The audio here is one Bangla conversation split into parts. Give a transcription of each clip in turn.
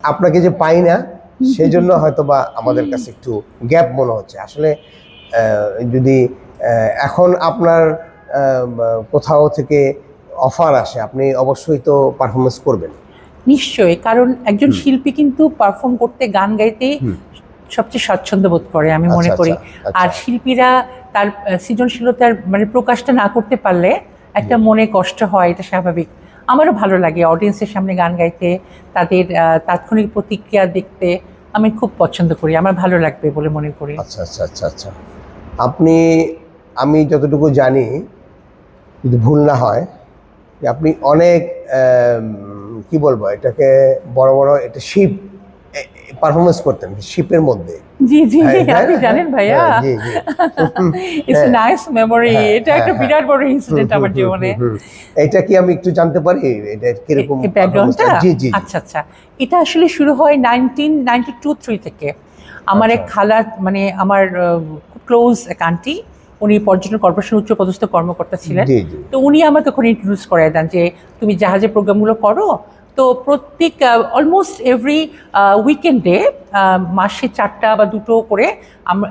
আপনাকে যে পাই না সেই জন্য হয়তো বা আমাদের কাছে একটু গ্যাপ মনে হচ্ছে আসলে। যদি এখন আপনার কোথাও থেকে অফার আসে, আপনি অবশ্যই তো পারফরমেন্স করবেন। নিশ্চয়ই, কারণ একজন শিল্পী কিন্তু পারফর্ম করতে, গান গাইতে সবচেয়ে স্বচ্ছন্দ বোধ করে আমি মনে করি। আর শিল্পীরা তার সৃজনশীলতার মানে প্রকাশটা না করতে পারলে একটা মনে কষ্ট হয়, এটা স্বাভাবিক। আমারও ভালো লাগে অডিয়েন্সের সামনে গান গাইতে, তাদের তাৎক্ষণিক প্রতিক্রিয়া দেখতে আমি খুব পছন্দ করি, আমার ভালো লাগবে বলে মনে করি। আচ্ছা আচ্ছা আচ্ছা আচ্ছা। আপনি, আমি যতটুকু জানি, যদি ভুল না হয়, যে আপনি অনেক কি বলবো এটাকে, বড় বড় একটা শিপ পারফরমেন্স করতেন শিপের মধ্যে। জি জি, আপনি জানেন ভাইয়া, ইটস এ নাইস মেমোরি। এটা একটা বিরাট বড় ইনসিডেন্ট আমার জীবনে। এটা কি আমি একটু জানতে পারি এটা কিরকম ব্যাকগ্রাউন্ডটা? আচ্ছা আচ্ছা, এটা আসলে শুরু হয় 1992-3 থেকে। আমার এক খালা, মানে আমার খুব ক্লোজ এক আন্টি, উনি পর্যটন কর্পোরেশনের উচ্চপদস্থ কর্মকর্তা ছিলেন। তো উনি আমাকে তখন ইন্ট্রোডিউস করাই দেন যে তুমি জাহাজের প্রোগ্রামগুলো করো। তো প্রত্যেক অলমোস্ট এভরি উইকেন্ডে মাসে 4টা বা 2টো করে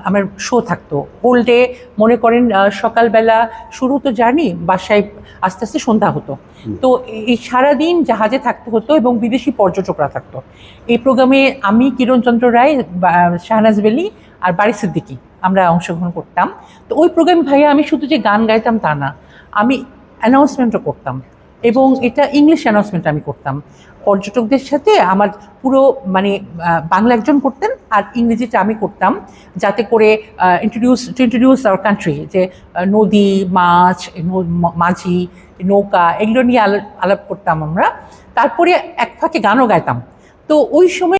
আমার শো থাকতো। হোল ডে, মনে করেন সকালবেলা শুরু তো জার্নি, বাসায় আস্তে আস্তে সন্ধ্যা হতো। তো এই সারাদিন জাহাজে থাকতে হতো এবং বিদেশি পর্যটকরা থাকতো। এই প্রোগ্রামে আমি, কিরণচন্দ্র রায়, শাহনাজ বেলি আর বারি সিদ্দিকী আমরা অংশগ্রহণ করতাম। তো ওই প্রোগ্রামে ভাইয়া আমি শুধু যে গান গাইতাম তা না, আমি অ্যানাউন্সমেন্টও করতাম, এবং এটা ইংলিশ অ্যানাউন্সমেন্ট আমি করতাম। পর্যটকদের সাথে আমার পুরো মানে বাংলা একজন করতেন আর ইংরেজিটা আমি করতাম, যাতে করে ইন্ট্রোডিউস আওয়ার কান্ট্রি, যে নদী, মাছ, মাঝি, নৌকা, এগুলো নিয়ে আলাপ করতাম আমরা। তারপরে এক ফাঁকে গানও গাইতাম। তো ওই সময়